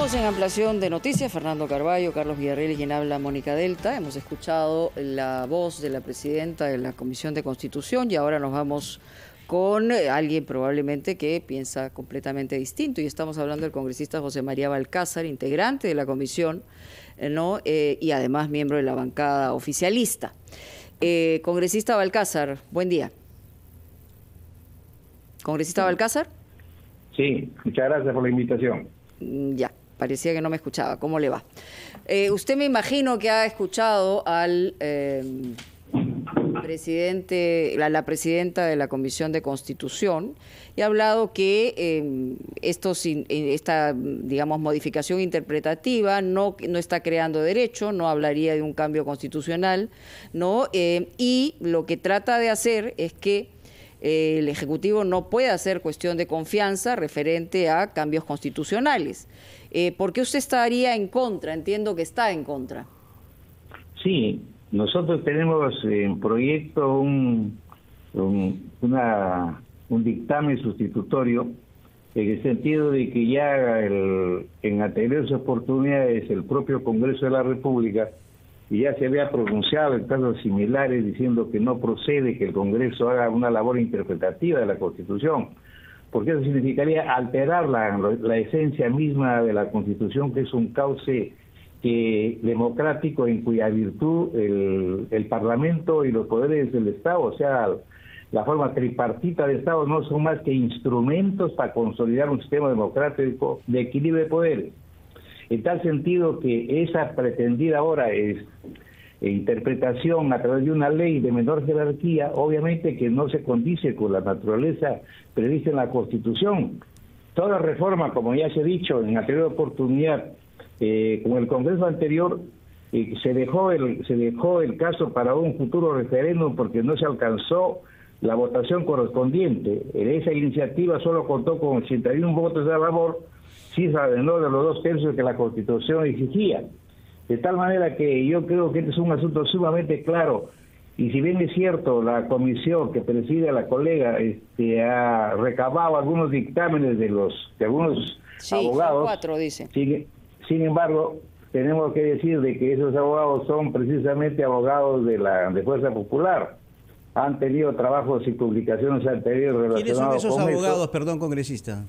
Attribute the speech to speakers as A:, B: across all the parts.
A: Seguimos en ampliación de noticias. Fernando Carballo, Carlos Villarreal y quien habla, Mónica Delta. Hemos escuchado la voz de la presidenta de la Comisión de Constitución y ahora nos vamos con alguien probablemente que piensa completamente distinto. Y estamos hablando del congresista José María Balcázar, integrante de la comisión, ¿no? Y además miembro de la bancada oficialista. Congresista Balcázar, buen día. ¿Congresista Balcázar?
B: Sí, muchas gracias por la invitación.
A: Ya, parecía que no me escuchaba. ¿Cómo le va? Usted me imagino que ha escuchado al la presidenta de la Comisión de Constitución y ha hablado que esta, digamos, modificación interpretativa no está creando derecho, no hablaría de un cambio constitucional, ¿no? Y lo que trata de hacer es que el Ejecutivo no puede hacer cuestión de confianza referente a cambios constitucionales. ¿Por qué usted estaría en contra? Entiendo que está en contra.
B: Sí, nosotros tenemos en proyecto un dictamen sustitutorio en el sentido de que ya en anteriores oportunidades el propio Congreso de la República ya se había pronunciado en casos similares diciendo que no procede que el Congreso haga una labor interpretativa de la Constitución, porque eso significaría alterar la esencia misma de la Constitución, que es un cauce democrático en cuya virtud el Parlamento y los poderes del Estado, o sea, la forma tripartita de Estado, no son más que instrumentos para consolidar un sistema democrático de equilibrio de poderes. En tal sentido que esa pretendida ahora es interpretación a través de una ley de menor jerarquía, obviamente que no se condice con la naturaleza prevista en la Constitución. Toda reforma, como ya se ha dicho en anterior oportunidad, con el Congreso anterior, se dejó el caso para un futuro referéndum porque no se alcanzó la votación correspondiente. Esa iniciativa solo contó con 81 votos a favor, cifra de no de los 2/3 que la Constitución exigía. De tal manera que yo creo que este es un asunto sumamente claro. Y si bien es cierto, la comisión que preside a la colega ha recabado algunos dictámenes de algunos abogados.
A: 4, dice.
B: Sin embargo, tenemos que decir de que esos abogados son precisamente abogados de Fuerza Popular. Han tenido trabajos y publicaciones anteriores relacionados con
C: ¿Quiénes son esos abogados, perdón, congresista?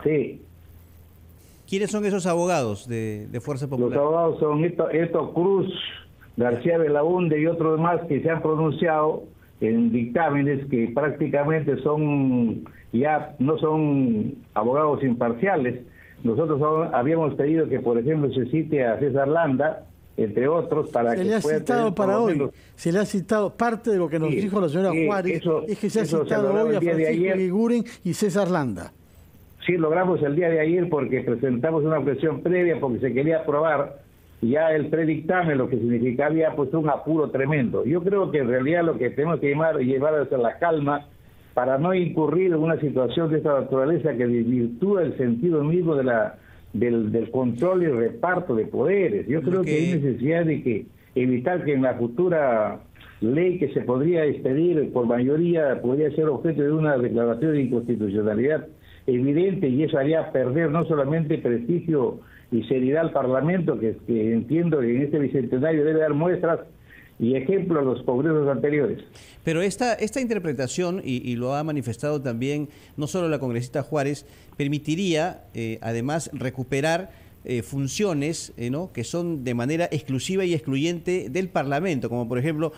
B: Sí.
C: ¿Quiénes son esos abogados de Fuerza Popular?
B: Los abogados son Esto Cruz, García Belaúnde y otros más que se han pronunciado en dictámenes que prácticamente ya no son abogados imparciales. Nosotros habíamos pedido que, por ejemplo, se cite a César Landa, entre otros, para
D: se le ha citado para hoy. Se le ha citado parte de lo que nos dijo la señora Juárez, es que se ha citado hoy a Francisco Guiguren y César Landa.
B: Sí, logramos el día de ayer porque presentamos una objeción previa porque se quería aprobar ya el predictamen, lo que significaría pues un apuro tremendo. Yo creo que en realidad lo que tenemos que llevar es a la calma para no incurrir en una situación de esta naturaleza que desvirtúa el sentido mismo del control y reparto de poderes. Yo creo que hay necesidad de evitar que en la futura ley que se podría expedir por mayoría podría ser objeto de una declaración de inconstitucionalidad evidente, y eso haría perder no solamente prestigio y seriedad al Parlamento, que entiendo que en este bicentenario debe dar muestras y ejemplo a los congresos anteriores.
C: Pero esta interpretación, y lo ha manifestado también no solo la congresista Juárez, permitiría además recuperar funciones ¿no? que son de manera exclusiva y excluyente del Parlamento, como por ejemplo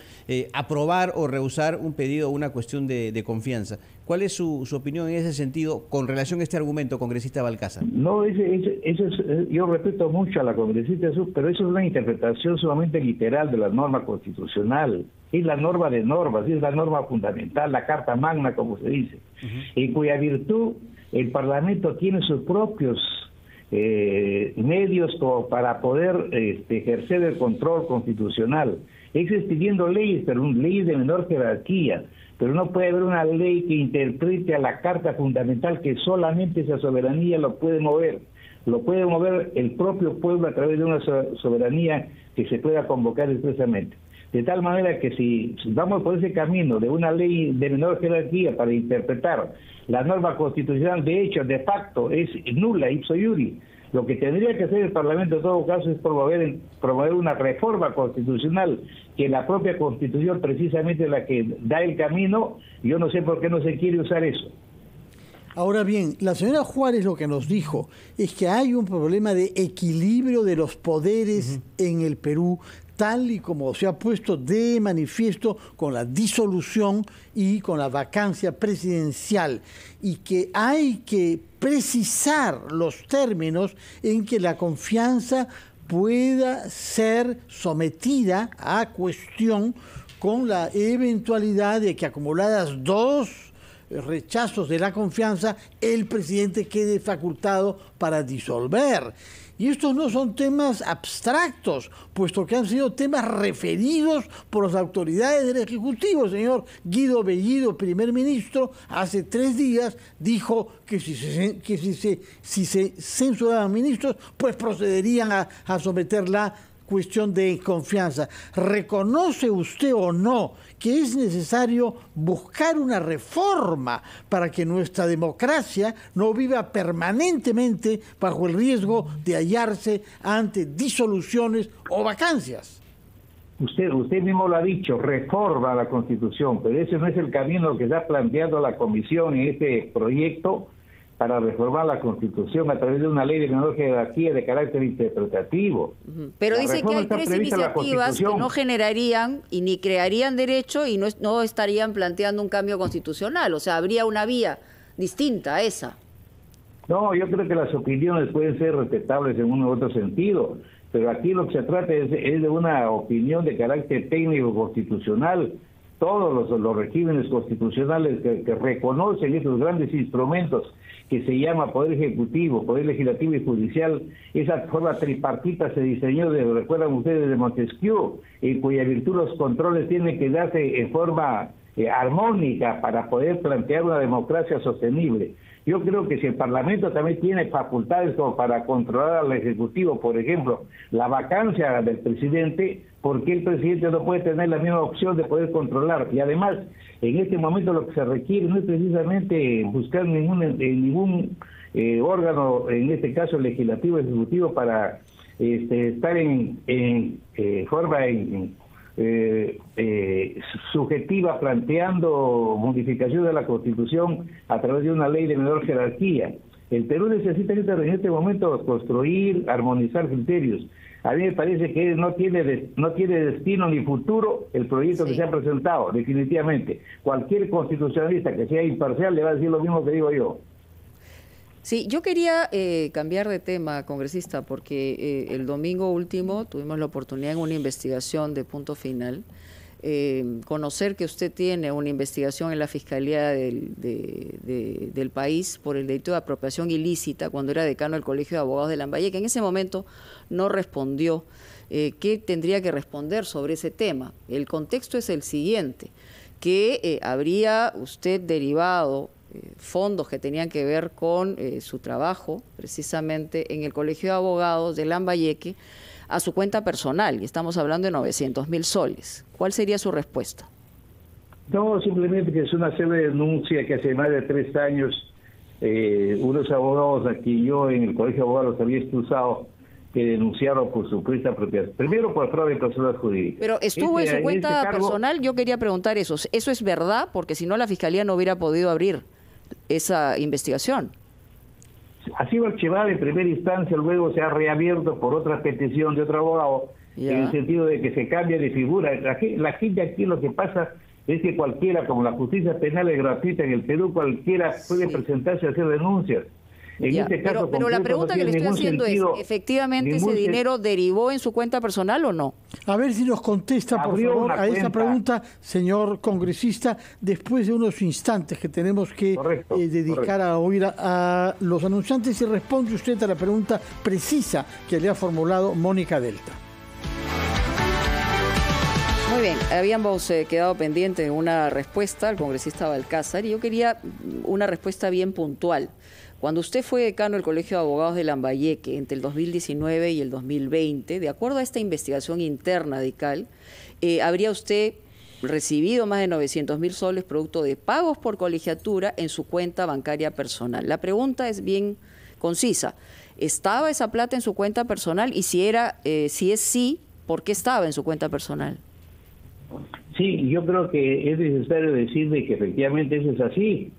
C: aprobar o rehusar un pedido o una cuestión de confianza. ¿Cuál es su opinión en ese sentido con relación a este argumento, congresista Balcázar?
B: No, yo respeto mucho a la congresista, pero eso es una interpretación sumamente literal de la norma constitucional. Es la norma de normas, es la norma fundamental, la Carta Magna, como se dice, en cuya virtud el Parlamento tiene sus propios medios como para poder ejercer el control constitucional. Es expidiendo leyes, pero leyes de menor jerarquía, pero no puede haber una ley que interprete a la Carta Fundamental, que solamente esa soberanía lo puede mover el propio pueblo a través de una soberanía que se pueda convocar expresamente. De tal manera que si vamos por ese camino de una ley de menor jerarquía para interpretar la norma constitucional, de hecho, de facto, es nula, ipso iuri. Lo que tendría que hacer el Parlamento en todo caso es promover una reforma constitucional, que la propia Constitución precisamente es la que da el camino. Yo no sé por qué no se quiere usar eso.
D: Ahora bien, la señora Juárez lo que nos dijo es que hay un problema de equilibrio de los poderes en el Perú, tal y como se ha puesto de manifiesto con la disolución y con la vacancia presidencial, y que hay que precisar los términos en que la confianza pueda ser sometida a cuestión con la eventualidad de que, acumuladas dos rechazos de la confianza, el presidente quede facultado para disolver. Y estos no son temas abstractos, puesto que han sido temas referidos por las autoridades del Ejecutivo. El señor Guido Bellido, primer ministro, hace 3 días dijo que si se censuraban ministros, pues procederían a someter la cuestión de confianza. ¿Reconoce usted o no que es necesario buscar una reforma para que nuestra democracia no viva permanentemente bajo el riesgo de hallarse ante disoluciones o vacancias?
B: Usted mismo lo ha dicho, reforma a la Constitución, pero ese no es el camino que está planteando la Comisión en este proyecto para reformar la Constitución a través de una ley de menor jerarquía de carácter interpretativo.
A: Pero dice que hay 3 iniciativas que no generarían y ni crearían derecho y no estarían planteando un cambio constitucional. O sea, habría una vía distinta a esa.
B: No, yo creo que las opiniones pueden ser respetables en uno u otro sentido, pero aquí lo que se trata es de una opinión de carácter técnico constitucional. Todos los regímenes constitucionales que reconocen estos grandes instrumentos que se llama Poder Ejecutivo, Poder Legislativo y Judicial, esa forma tripartita se diseñó, recuerdan ustedes, de Montesquieu, en cuya virtud los controles tienen que darse en forma armónica para poder plantear una democracia sostenible. Yo creo que si el Parlamento también tiene facultades como para controlar al Ejecutivo, por ejemplo, la vacancia del presidente, ¿por qué el presidente no puede tener la misma opción de poder controlar? Y además, en este momento lo que se requiere no es precisamente buscar ningún órgano, en este caso legislativo, ejecutivo, para estar en forma subjetiva planteando modificación de la Constitución a través de una ley de menor jerarquía. El Perú necesita en este momento construir, armonizar criterios. A mí me parece que no tiene destino ni futuro el proyecto que se ha presentado, definitivamente. Cualquier constitucionalista que sea imparcial le va a decir lo mismo que digo yo.
A: Sí, yo quería cambiar de tema, congresista, porque el domingo último tuvimos la oportunidad en una investigación de Punto Final, conocer que usted tiene una investigación en la Fiscalía del país por el delito de apropiación ilícita cuando era decano del Colegio de Abogados de Lambayeque, que en ese momento no respondió. ¿Qué tendría que responder sobre ese tema? El contexto es el siguiente, que habría usted derivado fondos que tenían que ver con su trabajo, precisamente en el Colegio de Abogados de Lambayeque, a su cuenta personal, y estamos hablando de 900.000 soles. ¿Cuál sería su respuesta?
B: No, simplemente que es una serie denuncia que hace más de 3 años unos abogados aquí, yo en el Colegio de Abogados los había expulsado, que denunciaron por supuesta apropiación. Primero por fraude de personas jurídicas.
A: Pero estuvo en su cuenta personal, yo quería preguntar eso. ¿Eso es verdad? Porque si no, la Fiscalía no hubiera podido abrir esa investigación.
B: Ha sido archivada en primera instancia, luego se ha reabierto por otra petición de otro abogado, en el sentido de que se cambie de figura. La gente aquí lo que pasa es que cualquiera, como la justicia penal es gratuita en el Perú, cualquiera puede presentarse a hacer denuncias. En este caso,
A: pero la pregunta que le estoy haciendo es, ¿efectivamente ese dinero derivó en su cuenta personal o no?
D: A ver si nos contesta, por favor, a esa pregunta, señor congresista, después de unos instantes que tenemos que dedicar a oír a los anunciantes, y responde usted a la pregunta precisa que le ha formulado Mónica Delta.
A: Muy bien, habíamos quedado pendiente de una respuesta al congresista Balcázar y yo quería una respuesta bien puntual. Cuando usted fue decano del Colegio de Abogados de Lambayeque entre el 2019 y el 2020, de acuerdo a esta investigación interna de ICAL, habría usted recibido más de 900.000 soles producto de pagos por colegiatura en su cuenta bancaria personal. La pregunta es bien concisa. ¿Estaba esa plata en su cuenta personal? Y si es sí, ¿por qué estaba en su cuenta personal?
B: Sí, yo creo que es necesario decir de que efectivamente eso es así.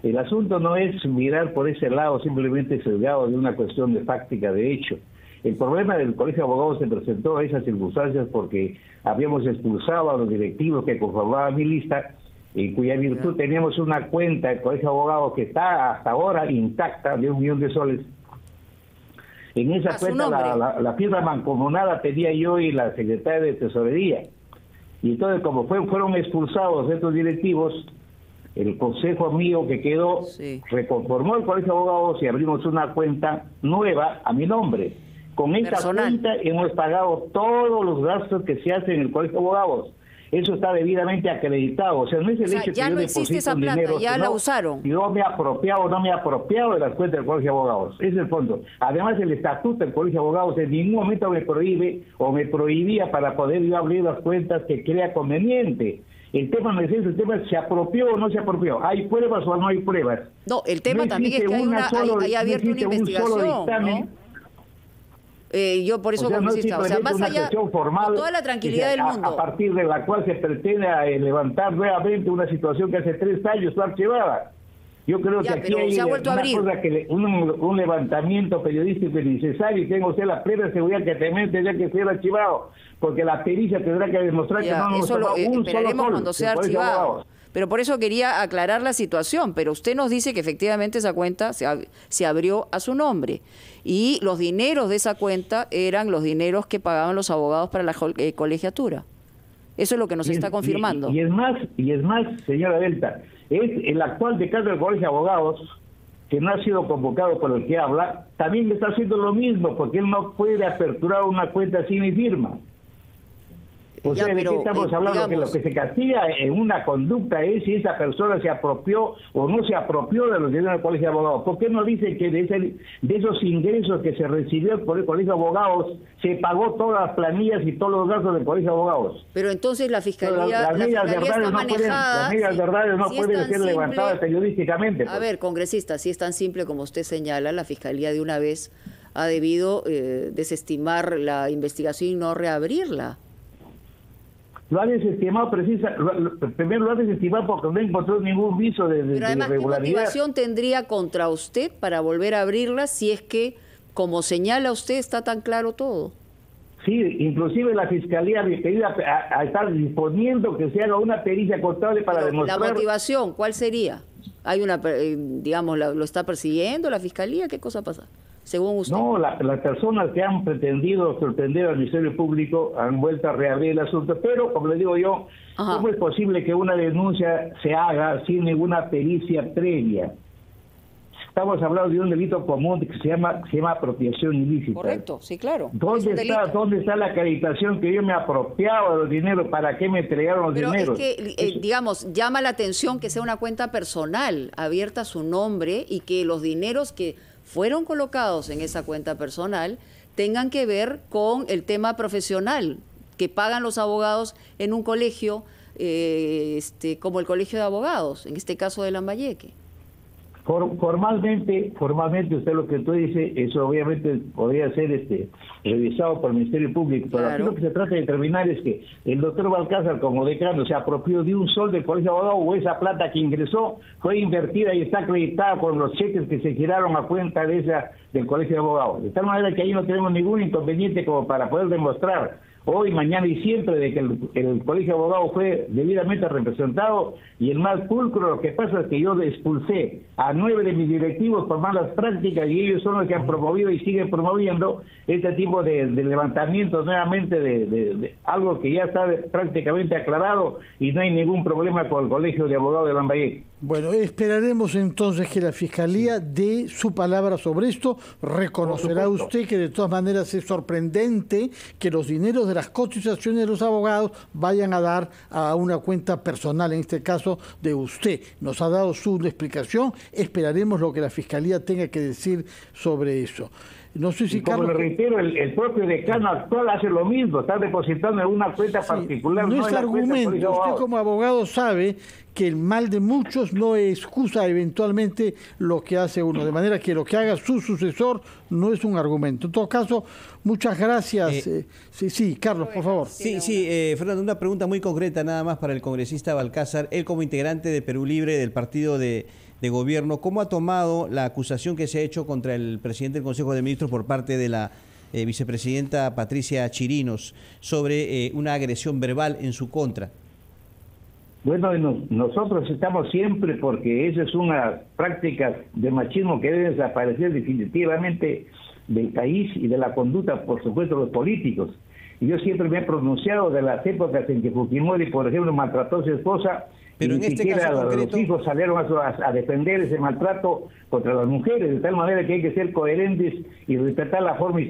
B: El asunto no es mirar por ese lado simplemente sesgado de una cuestión de práctica de hecho. El problema del Colegio de Abogados se presentó a esas circunstancias porque habíamos expulsado a los directivos que conformaban mi lista, en cuya virtud teníamos una cuenta del Colegio de Abogados que está hasta ahora intacta de 1 millón de soles. En esa cuenta la firma mancomunada tenía yo y la secretaria de Tesorería. Y entonces, como fueron expulsados estos directivos, el consejo mío que quedó reconformó el Colegio de Abogados y abrimos una cuenta nueva a mi nombre. Con esta cuenta hemos pagado todos los gastos que se hacen en el Colegio de Abogados. Eso está debidamente acreditado. O sea, no es el hecho
A: ya
B: que yo
A: no existe esa plata,
B: dinero,
A: ya la usaron.
B: Si yo me he apropiado o no me he apropiado de las cuentas del Colegio de Abogados. Ese es el fondo. Además, el estatuto del Colegio de Abogados en ningún momento me prohíbe o me prohibía para poder yo abrir las cuentas que crea conveniente. El tema no es eso, el tema es ¿se apropió o no se apropió? ¿Hay pruebas o no hay pruebas?
A: No, el tema también es que hay abierto una investigación, ¿no? Yo por eso, congresista, o sea, más allá, formal, con toda la tranquilidad del mundo.
B: A partir de la cual se pretende levantar nuevamente una situación que hace 3 años fue archivada. Yo creo que aquí hay una cosa que un levantamiento periodístico es necesario y tengo usted la plena seguridad que también tendría que ser archivado, porque la pericia tendrá que demostrar que no nos tomó un solo
A: cuando sea archivado. Pero por eso quería aclarar la situación, pero usted nos dice que efectivamente esa cuenta se abrió a su nombre y los dineros de esa cuenta eran los dineros que pagaban los abogados para la colegiatura. Eso es lo que nos está confirmando.
B: Y es más, señora Delta, es el actual decano del Colegio de Abogados, que no ha sido convocado por el que habla, también está haciendo lo mismo, porque él no puede aperturar una cuenta sin mi firma. O sea, ¿de qué estamos hablando? Digamos, que lo que se castiga en una conducta es si esa persona se apropió o no se apropió de los dineros del Colegio de Abogados. ¿Por qué no dice que de esos ingresos que se recibió por el Colegio de Abogados se pagó todas las planillas y todos los gastos del Colegio de Abogados?
A: Pero entonces la Fiscalía,
B: las medidas verdades no pueden ser levantadas periodísticamente.
A: A ver, congresista, si es tan simple como usted señala, la Fiscalía de una vez ha debido desestimar la investigación y no reabrirla.
B: Lo ha desestimado primero lo ha desestimado porque no encontró ningún viso de
A: Pero además,
B: irregularidad.
A: ¿qué motivación tendría contra usted para volver a abrirla si es que, como señala usted, está tan claro todo?
B: Sí, inclusive la Fiscalía pedida a estar disponiendo que se haga una pericia contable para demostrar...
A: ¿La motivación cuál sería? ¿Hay una, digamos, lo está persiguiendo la Fiscalía? ¿Qué cosa pasa? Según usted.
B: No, las personas que han pretendido sorprender al Ministerio Público han vuelto a reabrir el asunto, pero, como le digo yo, ¿cómo es posible que una denuncia se haga sin ninguna pericia previa? Estamos hablando de un delito común que se llama apropiación ilícita.
A: Correcto, sí, claro.
B: ¿Dónde está la acreditación que yo me apropiaba de los dineros? ¿Para qué me entregaron los dineros?
A: Es que, digamos, llama la atención que sea una cuenta personal abierta a su nombre y que los dineros que fueron colocados en esa cuenta personal tengan que ver con el tema profesional que pagan los abogados en un colegio como el Colegio de Abogados, en este caso de Lambayeque.
B: Formalmente usted lo que tú dice, eso obviamente podría ser revisado por el Ministerio Público, pero aquí lo que se trata de determinar es que el doctor Balcázar, como decano, se apropió de un sol del Colegio de Abogados o esa plata que ingresó fue invertida y está acreditada por los cheques que se giraron a cuenta de del Colegio de Abogados. De tal manera que ahí no tenemos ningún inconveniente como para poder demostrar hoy, mañana y siempre de que el Colegio de Abogados fue debidamente representado y el más pulcro. Lo que pasa es que yo expulsé a 9 de mis directivos por malas prácticas y ellos son los que han promovido y siguen promoviendo este tipo de levantamientos nuevamente de algo que ya está prácticamente aclarado y no hay ningún problema con el Colegio de Abogados de Lambayeque.
D: Bueno, esperaremos entonces que la Fiscalía dé su palabra sobre esto. Reconocerá usted que de todas maneras es sorprendente que los dineros de las cotizaciones de los abogados vayan a dar a una cuenta personal, en este caso de usted. Nos ha dado su explicación, esperaremos lo que la Fiscalía tenga que decir sobre eso. No sé si
B: y como
D: Carlos...
B: le reitero, el propio decano actual hace lo mismo, está depositando en una cuenta particular.
D: No es argumento. Usted como abogado sabe que el mal de muchos no excusa eventualmente lo que hace uno. De manera que lo que haga su sucesor no es un argumento. En todo caso, muchas gracias. Sí, Carlos, por favor.
C: Sí, Fernando, una pregunta muy concreta nada más para el congresista Balcázar. Él como integrante de Perú Libre, del partido de gobierno, ¿cómo ha tomado la acusación que se ha hecho contra el presidente del Consejo de Ministros por parte de la vicepresidenta Patricia Chirinos sobre una agresión verbal en su contra?
B: Bueno, nosotros estamos siempre, porque esa es una práctica de machismo que debe desaparecer definitivamente del país y de la conducta, por supuesto, de los políticos. Y yo siempre me he pronunciado de las épocas en que Fujimori, por ejemplo, maltrató a su esposa. Pero en este caso concreto, los hijos salieron a defender ese maltrato contra las mujeres, de tal manera que hay que ser coherentes y respetar la forma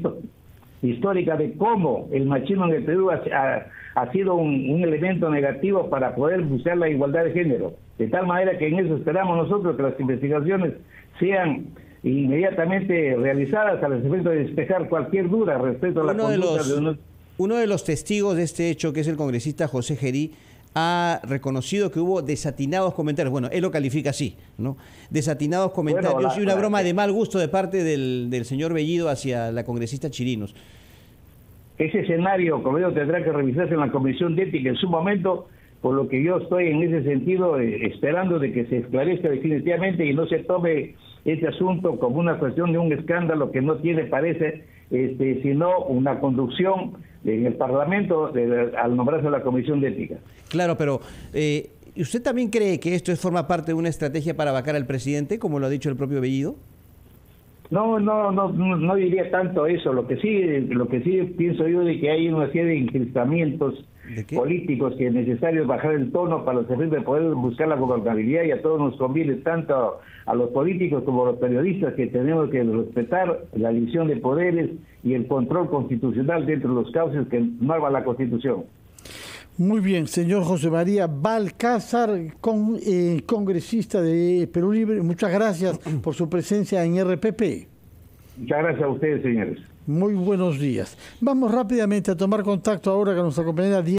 B: histórica de cómo el machismo en el Perú ha sido un elemento negativo para poder buscar la igualdad de género. De tal manera que en eso esperamos nosotros que las investigaciones sean inmediatamente realizadas al efecto de despejar cualquier duda respecto a la conducta de unos...
C: Uno de los testigos de este hecho, que es el congresista José Gerí, ha reconocido que hubo desatinados comentarios. Bueno, él lo califica así, ¿no? Desatinados comentarios y una broma de mal gusto de parte del señor Bellido hacia la congresista Chirinos.
B: Ese escenario, como digo, tendrá que revisarse en la Comisión de Ética en su momento, por lo que yo estoy en ese sentido esperando de que se esclarezca definitivamente y no se tome este asunto como una cuestión de un escándalo que no tiene, parece, sino una conducción en el Parlamento al nombrarse a la Comisión de Ética.
C: Claro, pero ¿usted también cree que esto forma parte de una estrategia para vacar al presidente, como lo ha dicho el propio Bellido?
B: No diría tanto eso. Lo que sí pienso yo de que hay una serie de encristamientos políticos que es necesario bajar el tono para de poder buscar la gobernabilidad, y a todos nos conviene, tanto a los políticos como a los periodistas, que tenemos que respetar la división de poderes y el control constitucional dentro de los cauces que mueva la Constitución.
D: Muy bien, señor José María Balcázar, congresista de Perú Libre, muchas gracias por su presencia en RPP.
B: Muchas gracias a ustedes, señores.
D: Muy buenos días. Vamos rápidamente a tomar contacto ahora con nuestra compañera Diana.